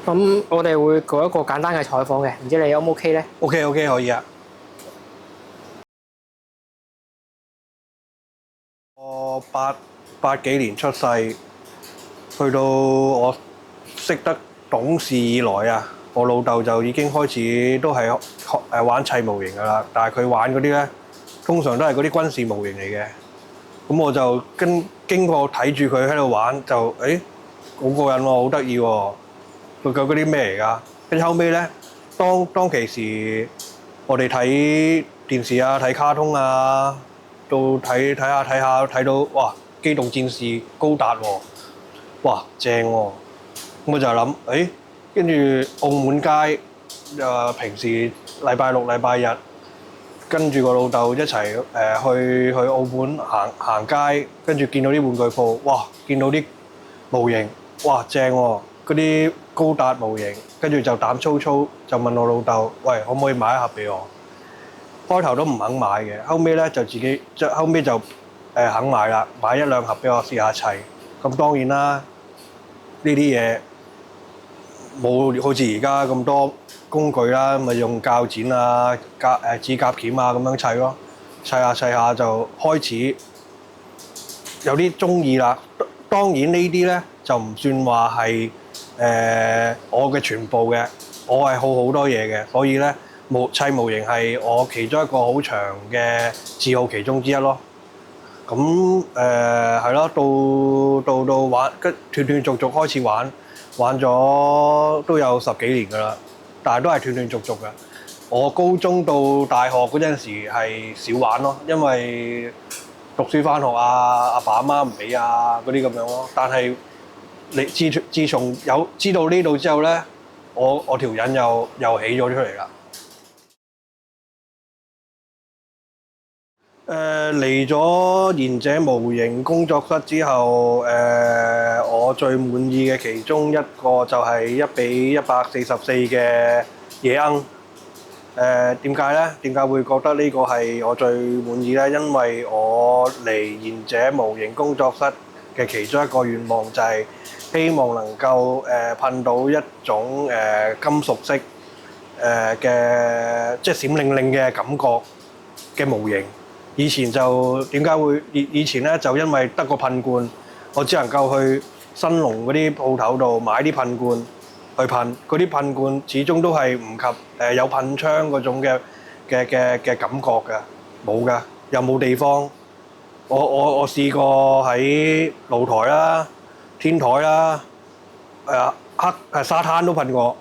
咁我哋會做一個簡單嘅採訪嘅，唔知你 O 唔 OK 咧？ OK OK 可以啊。我八幾年出世，去到我識得懂事以來啊，我老豆就已經開始都係玩砌模型㗎啦。但係佢玩嗰啲咧，通常都係嗰啲軍事模型嚟嘅。咁我就經過睇住佢喺度玩，就好過癮喎，好得意喎。佢嗰啲咩嚟㗎？跟住後尾咧，當其時我哋睇電視啊、睇卡通啊，到睇下睇到哇，機動戰士高達喎，哇正喎！咁我就諗，跟住澳門街平時禮拜六、禮拜日跟住個老豆一齊去澳門行街，跟住見到啲玩具鋪，哇！見到啲模型，哇正喎！嗰啲高達模型，跟住就膽粗粗就問我老豆，喂，可唔可以買一盒俾我？開頭都唔肯買嘅，後尾咧就後尾就肯買啦，買一兩盒俾我試下砌。咁當然啦，呢啲嘢冇好似而家咁多工具啦，咪用鉸剪啊、指甲鉗啊咁樣砌咯，砌下砌下就開始有啲中意啦。當然呢啲咧就唔算話係我嘅全部嘅，我係好多嘢嘅，所以咧砌模型係我其中一個好長嘅嗜好其中之一咯。咁係咯，到玩斷斷續續開始玩咗都有10幾年㗎啦，但係都係斷斷續續嘅。我高中到大學嗰陣時係少玩咯，因為讀書返學啊，阿爸阿媽唔俾啊嗰啲咁樣咯。但係你自從知道呢度之後咧，我條癮又起咗出嚟啦。嚟咗賢者模型工作室之後，我最滿意嘅其中一個就係1:144嘅野鶯。點解呢？點解會覺得呢個係我最滿意呢？因為我嚟賢者模型工作室嘅其中一個願望就係希望能夠噴到一種金屬色嘅即係閃靈靈嘅感覺嘅模型。以前就點解會以前咧就因為得個噴罐，我只能夠去新龍嗰啲鋪頭度買啲噴罐去噴，嗰啲噴罐始終都係唔及有噴槍嗰種嘅感覺㗎，冇㗎，又冇地方。我試過喺露台啦、天台啦、沙灘都噴過，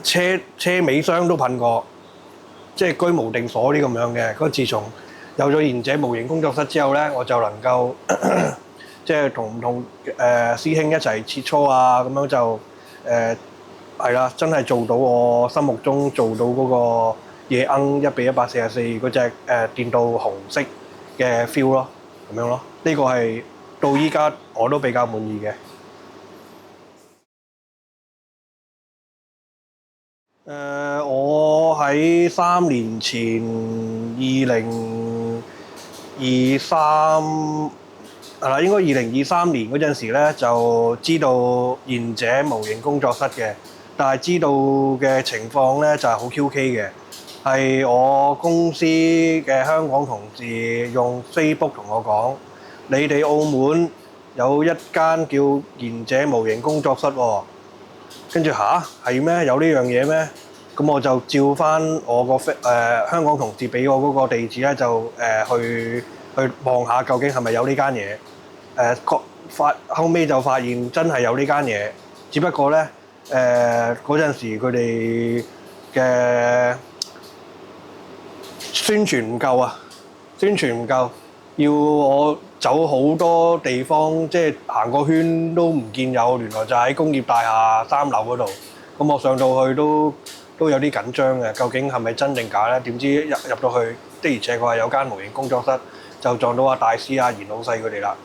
車尾箱都噴過，即係居無定所啲咁樣嘅。嗰自從有咗賢者模型工作室之後咧，我就能夠即係同唔同師兄一齊切磋啊，咁樣就係啦，真係做到我心目中做到嗰個野鶯1:144嗰隻電鍍紅色嘅 feel 咯，咁樣咯。呢個係到依家我都比較滿意嘅。我喺3年前2023係啦，應該2023年嗰陣時咧就知道賢者模型工作室嘅，但係知道嘅情況咧就係好 QK 嘅，係我公司嘅香港同事用 Facebook 同我講，你哋澳門有一間叫賢者模型工作室喎，跟住係咩？有呢樣嘢咩？咁我就照翻我個香港同事俾我嗰個地址咧，就去望下究竟係咪有呢間嘢。後尾就發現真係有呢間嘢，只不過咧嗰陣時佢哋嘅宣傳唔夠啊，宣傳唔夠，要我走好多地方，即係行個圈都唔見有，原來就喺工業大廈3樓嗰度。咁我上到去都有啲緊張嘅，究竟係咪真定假咧？點知入到去的而且確係有間模型工作室，就撞到阿大師阿嚴老細佢哋啦。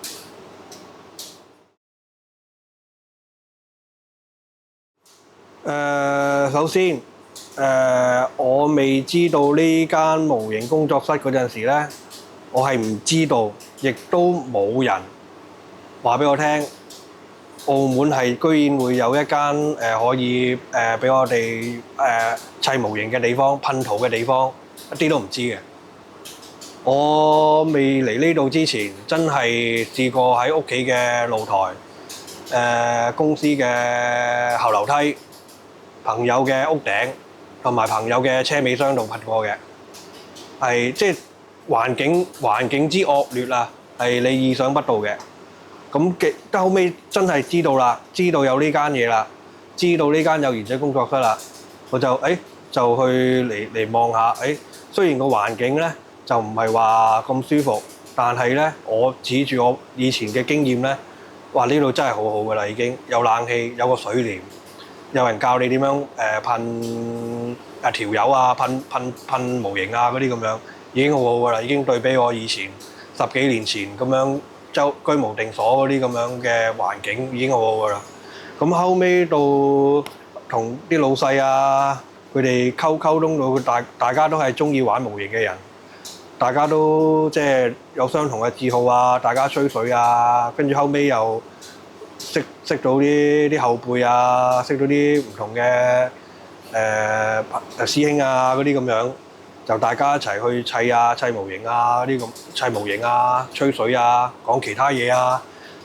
首先我未知道呢間模型工作室嗰陣時咧，我係唔知道，亦都冇人話俾我聽澳門係居然會有一間可以俾我哋砌模型嘅地方、噴塗嘅地方，一啲都唔知嘅。我未嚟呢度之前，真係試過喺屋企嘅露台、公司嘅後樓梯、朋友嘅屋頂同埋朋友嘅車尾箱度噴過嘅，係即係環境之惡劣啊，係你意想不到嘅。咁後尾真係知道啦，知道有呢間嘢啦，知道呢間有賢者工作室啦，我就就去嚟望下，雖然個環境咧就唔係話咁舒服，但係咧我指住我以前嘅經驗咧，哇呢度真係好好噶啦，已經有冷氣，有個水簾，有人教你點樣噴調油啊，噴模型啊嗰啲咁樣，已經好好噶啦，已經對比我以前10幾年前咁樣居無定所嗰啲咁樣嘅環境已經好好噶啦。咁後尾到同啲老細啊，佢哋溝通到大家都係中意玩模型嘅人，大家都即係有相同嘅嗜好啊，大家吹水啊，跟住後尾又識到啲後輩啊，識到啲唔同嘅師兄啊嗰啲咁樣，就大家一齊去砌模型啊啲咁，砌模型啊，吹水啊，講其他嘢啊，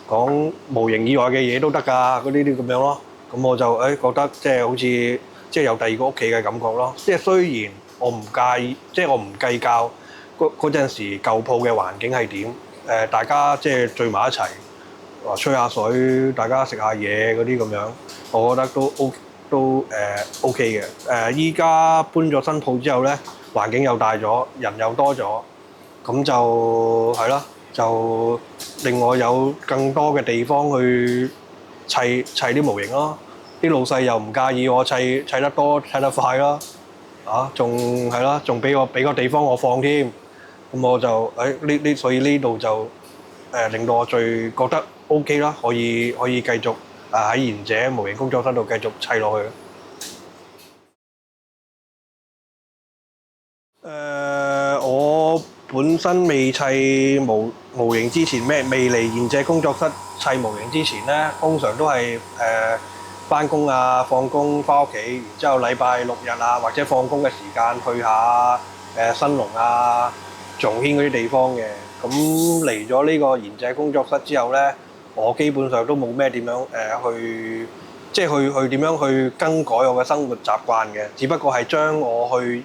講模型以外嘅嘢都得㗎，嗰啲咁樣咯。咁我就覺得即係好似即係有第二個屋企嘅感覺咯。即係雖然我唔介意，即係我唔計較嗰陣時舊鋪嘅環境係點，大家即係聚埋一齊，話吹下水，大家食下嘢嗰啲咁樣，我覺得都OK 嘅。依家搬咗新鋪之後咧，環境又大咗，人又多咗，咁就係咯，就令我有更多嘅地方去砌啲模型咯。啲老細又唔介意我砌得多砌得快咯，仲係咯，仲俾個地方我放添。咁我就所以呢度就令到我最覺得 OK 啦，可以繼續喺賢者模型工作室度繼續砌落去。我本身未砌模型之前，未嚟賢者工作室砌模型之前咧，通常都係翻工啊、放工翻屋企，然之後禮拜6日啊，或者放工嘅時間去下新隆啊、仲軒嗰啲地方嘅。咁嚟咗呢個賢者工作室之後咧，我基本上都冇咩點樣即係去點樣去更改我嘅生活習慣嘅，只不過係將我去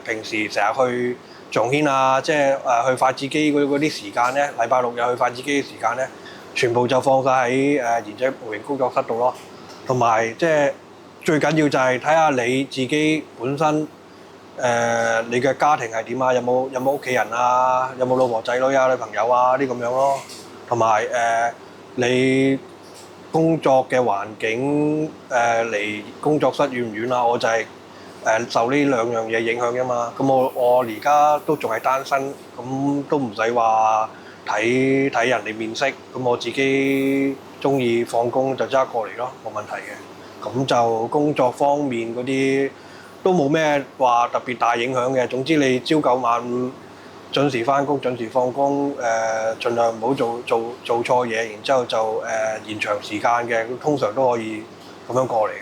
平時成日去仲軒啊，即係去筷子基嗰啲時間咧，禮拜6日去筷子基嘅時間咧，全部就放晒喺賢者模型工作室度咯。同埋即係最緊要就係睇下你自己本身你嘅家庭係點啊？有冇屋企人啊？有冇老婆仔女啊、女朋友啊啲咁樣咯？同埋你工作嘅環境離工作室遠唔遠啊？我就係受呢兩樣嘢影響㗎嘛。咁我而家都仲係單身，咁都唔使話睇人哋面色。咁我自己中意放工就即刻過嚟咯，冇問題嘅。咁就工作方面嗰啲都冇咩話特別大影響嘅。總之你朝9晚5準時翻工，準時放工，盡量唔好做錯嘢，然之後就延長時間嘅，通常都可以咁樣過嚟㗎。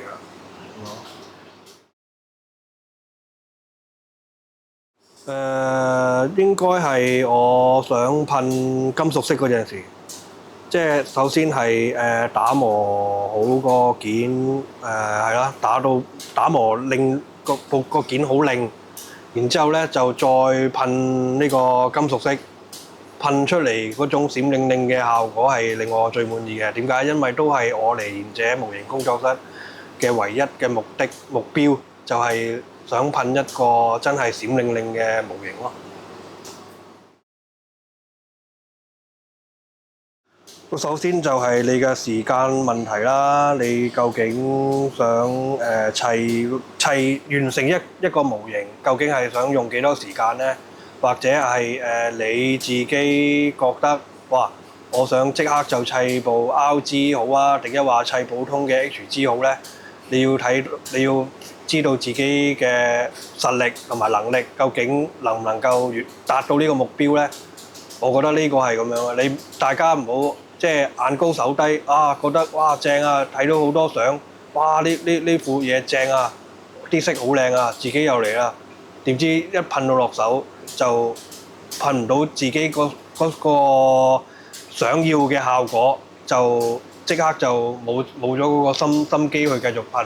應該係我想噴金屬色嗰陣時，即係首先係打磨好個件，係啦，打磨令個件好令，然之後咧就再噴呢個金屬色，噴出嚟嗰種閃靈靈嘅效果係令我最滿意嘅。點解？因為都係我嚟賢者模型工作室嘅唯一嘅目標，就係想噴一個真係閃靈靈嘅模型咯。首先就係你嘅時間問題啦，你究竟想砌完成一個模型，究竟係想用幾多時間呢？或者係你自己覺得，哇，我想即刻就砌部 RG 好啊，定一話砌普通嘅 HG 好呢？你要知道自己嘅實力同埋能力，究竟能唔能夠達到呢個目標呢？我覺得呢個係咁樣啊！大家唔好即係眼高手低啊，覺得哇正啊，睇到好多相，哇呢副嘢正啊，啲色好靚啊，自己又嚟啦。點知一噴到落手就噴唔到自己嗰個想要嘅效果，就即刻就冇咗嗰個心機去繼續噴。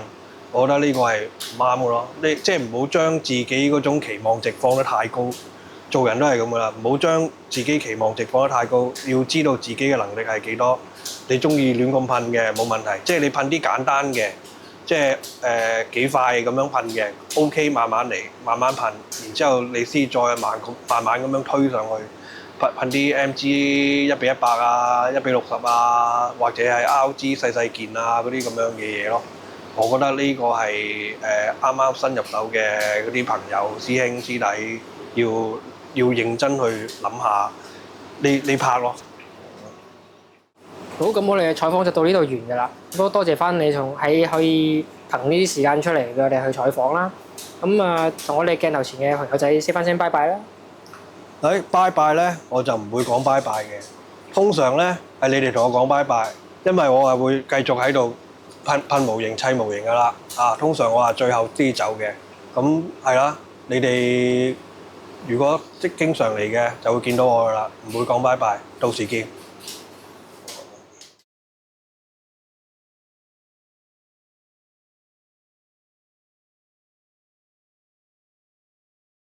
我覺得呢個係唔啱嘅咯。你即係唔好將自己嗰種期望值放得太高。做人都係咁噶啦，唔好將自己期望值放得太高，要知道自己嘅能力係幾多。你中意亂咁噴嘅冇問題，即係你噴啲簡單嘅，即係幾塊咁樣噴嘅 ，OK， 慢慢嚟，慢慢噴，然之後你先再慢慢咁樣推上去，噴啲 MG 1:100啊、1:60啊，或者係 RG 細件啊嗰啲咁樣嘅嘢咯。我覺得呢個係啱啱新入手嘅嗰啲朋友、師兄師弟要認真去諗下呢 part 咯。好，咁我哋嘅採訪就到呢度完㗎啦。都多謝翻你可以騰呢啲時間出嚟俾我哋去採訪啦。咁啊，同我哋鏡頭前嘅朋友仔 say 翻聲拜拜啦。拜拜咧，我就唔會講拜拜嘅。通常咧係你哋同我講拜拜，因為我係會繼續喺度噴模型、砌模型㗎啦。通常我係最後先走嘅。咁係啦，你哋如果經常嚟嘅就會見到我㗎啦，唔會講拜拜，到時見。